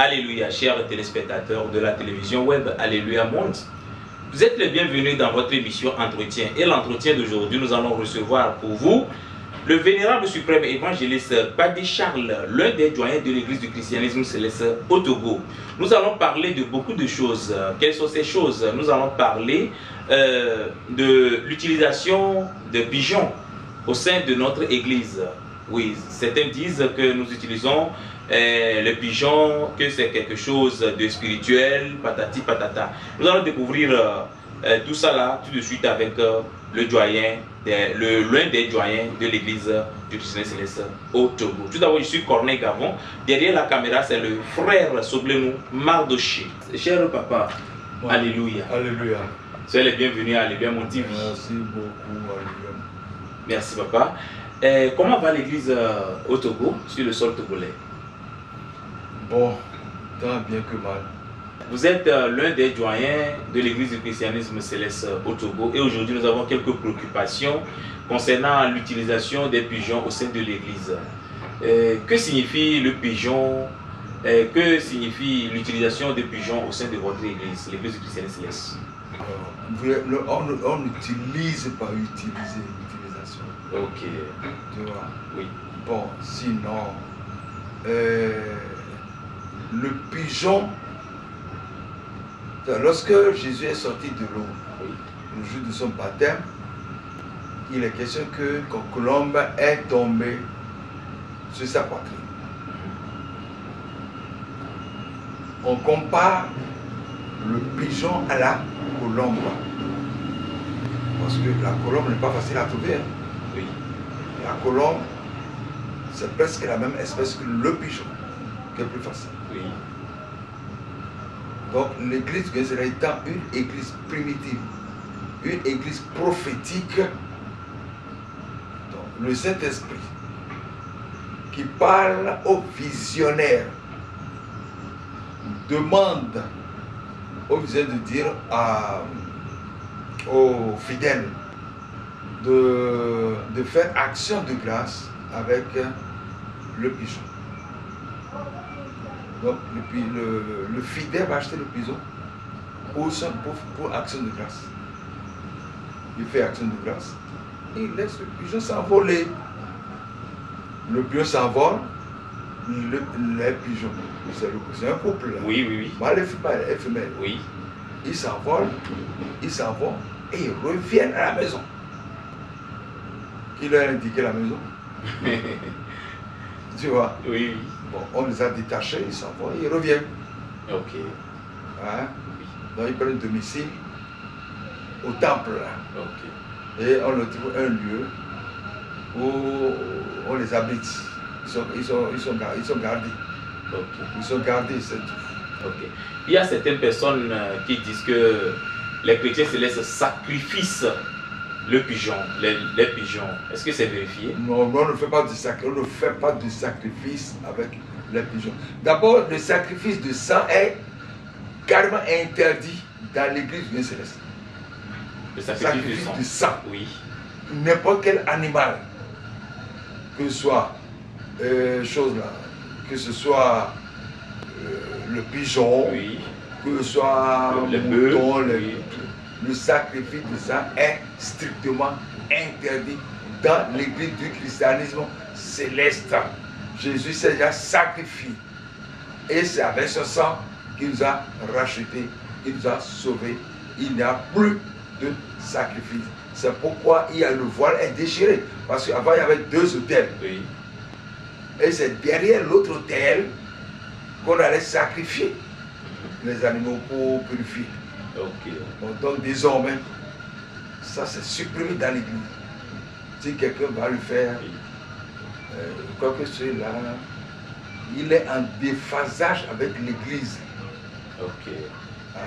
Alléluia, chers téléspectateurs de la télévision web Alléluia Monde. Vous êtes les bienvenus dans votre émission Entretien. Et l'entretien d'aujourd'hui, nous allons recevoir pour vous le vénérable suprême évangéliste Paddy Charles, l'un des doyens de l'église du christianisme céleste au Togo. Nous allons parler de beaucoup de choses. Quelles sont ces choses? Nous allons parler de l'utilisation de pigeons au sein de notre église. Oui, certains disent que nous utilisons les pigeons, que c'est quelque chose de spirituel, patati patata. Nous allons découvrir tout ça là tout de suite avec le doyen, l'un des doyens de l'église du christianisme céleste au Togo. Tout d'abord, je suis Corneille Gavon. Derrière la caméra, c'est le frère Soblenou Mardoché. Cher papa, ouais. Alléluia. Alléluia. Soyez les bienvenus à Alléluia Mon TV. Merci beaucoup, Alléluia. Merci papa. Comment va l'église au Togo, sur le sol togolais? Bon, tant bien que mal. Vous êtes l'un des doyens de l'église du christianisme céleste au Togo et aujourd'hui nous avons quelques préoccupations concernant l'utilisation des pigeons au sein de l'église. Que signifie le pigeon? Que signifie l'utilisation des pigeons au sein de votre église, l'église du christianisme céleste? On n'utilise pas utiliser l'utilisation. Ok. Tu vois? Oui. Bon, sinon, le pigeon, lorsque Jésus est sorti de l'eau, oui, le jour de son baptême, il est question que colombe est tombé sur sa poitrine. On compare le pigeon à la colombe. Parce que la colombe n'est pas facile à trouver. Hein. Oui. La colombe, c'est presque la même espèce que le pigeon, qui est plus facile. Oui. Donc l'église étant une église primitive, une église prophétique, donc, le Saint-Esprit qui parle aux visionnaires demande aux visionnaires de dire aux fidèles de faire action de grâce avec le pigeon. Donc le fidèle va acheter le pigeon pour action de grâce. Il fait action de grâce et il laisse le pigeon s'envoler. Le pigeon s'envole, les pigeons, c'est un couple là. Oui, oui, oui. Mâle et femelle. Oui. Ils s'envolent et ils reviennent à la maison. Qui leur a indiqué la maison? Tu vois? Oui, oui. Bon, on les a détachés, ils s'en vont, ils reviennent. Ok. Hein? Donc ils prennent domicile au temple. Ok. Et on leur trouve un lieu où on les habite. Ils sont gardés. Ok. Ils sont gardés, c'est tout. Ok. Il y a certaines personnes qui disent que les chrétiens célestes sacrifient le pigeon, les pigeons. Est-ce que c'est vérifié? Non, on ne fait pas de sacrifice avec les pigeons. D'abord, le sacrifice de sang est carrément interdit dans l'église du céleste. Le sacrifice de sang. Oui. N'importe quel animal, que ce soit que ce soit le pigeon, oui, que ce soit le mouton, oui. Le sacrifice de sang est strictement interdit dans l'église du christianisme céleste. Jésus s'est déjà sacrifié. Et c'est avec ce sang qu'il nous a rachetés, il nous a sauvés. Il n'y a plus de sacrifice. C'est pourquoi le voile est déchiré. Parce qu'avant, il y avait deux autels. Oui. Et c'est derrière l'autre autel qu'on allait sacrifier les animaux pour purifier. Ok. Donc désormais, ça c'est supprimé dans l'église. Si quelqu'un va le faire, quoi que cela, il est en déphasage avec l'église. Ok.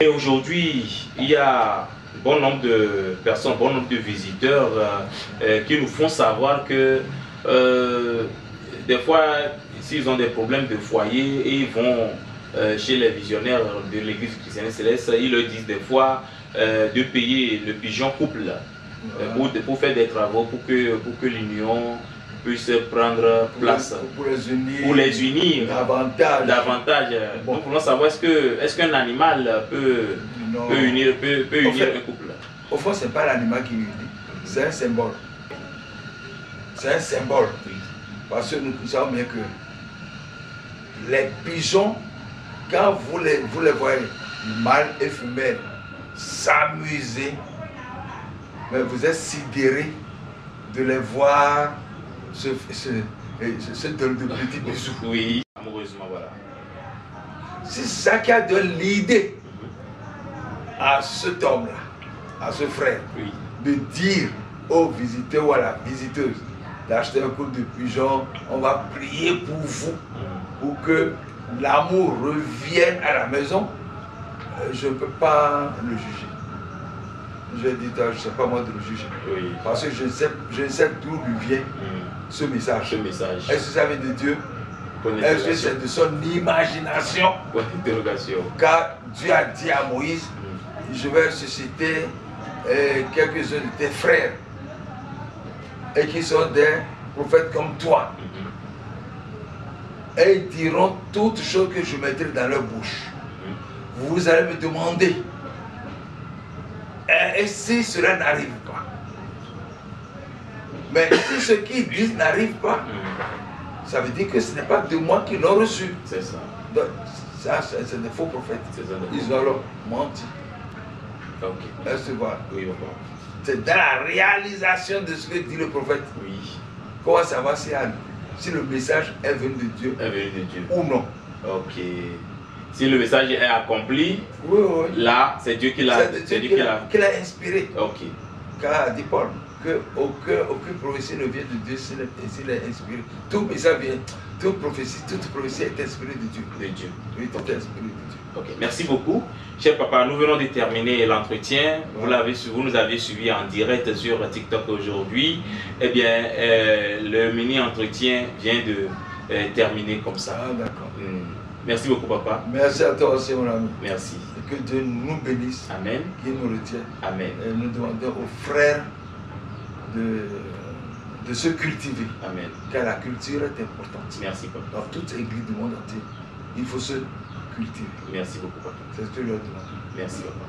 Et aujourd'hui, il y a bon nombre de personnes, bon nombre de visiteurs qui nous font savoir que des fois, s'ils ont des problèmes de foyer et ils vont chez les visionnaires de l'église chrétienne céleste, ils leur disent des fois de payer le pigeon couple pour faire des travaux, pour que l'union puisse prendre place pour les unir davantage. Bon. Nous voulons savoir est-ce qu'un animal peut unir un couple. Au fond, ce n'est pas l'animal qui unit, c'est un symbole. C'est un symbole. Parce que nous savons bien que les pigeons, quand vous les voyez, mâle et femelle, s'amuser, mais vous êtes sidérés de les voir se donner de petits bisous. Oui, amoureusement, voilà. C'est ça qui a donné l'idée à cet homme-là, à ce frère, oui, de dire aux visiteurs ou à la visiteuse d'acheter un couple de pigeons, on va prier pour vous, pour que l'amour revienne à la maison. Je ne peux pas le juger. Je dis, je ne sais pas moi de le juger. Oui. Parce que je ne sais d'où lui vient ce message. Est-ce que ça vient de Dieu? Est-ce que c'est de son imagination? Car Dieu a dit à Moïse, je vais susciter quelques-uns de tes frères et qui sont des prophètes comme toi. Et ils diront toutes choses que je mettrai dans leur bouche. Vous allez me demander. Et si cela n'arrive pas? Mais si ce qu'ils disent n'arrive pas, ça veut dire que ce n'est pas de moi qu'ils l'ont reçu. C'est ça. Donc, ça, c'est des faux prophètes. Ils ont alors menti. Ok. Est-ce que tu vois? Oui, c'est dans la réalisation de ce que dit le prophète. Oui. Comment savoir si le message est venu de Dieu, ou non? Ok. Si le message est accompli, oui, oui, là, c'est Dieu qui l'a inspiré. Ok. Car dit Paul, aucune prophétie ne vient de Dieu s'il est inspiré. Tout message vient, toute prophétie est inspirée de Dieu. De Dieu. Oui, tout est inspiré de Dieu. Ok, merci beaucoup. Cher papa, nous venons de terminer l'entretien. Vous nous avez suivi en direct sur TikTok aujourd'hui. Eh bien, le mini-entretien vient de terminer comme ça. Ah, d'accord. Merci beaucoup, papa. Merci à toi aussi, mon ami. Merci. Et que Dieu nous bénisse. Amen. Qu'il nous retienne. Amen. Et nous demandons aux frères de se cultiver. Amen. Car la culture est importante. Merci, papa. Dans toute église du monde entier, il faut se cultiver. Merci beaucoup, papa. C'est ce que je leur demande. Merci, papa.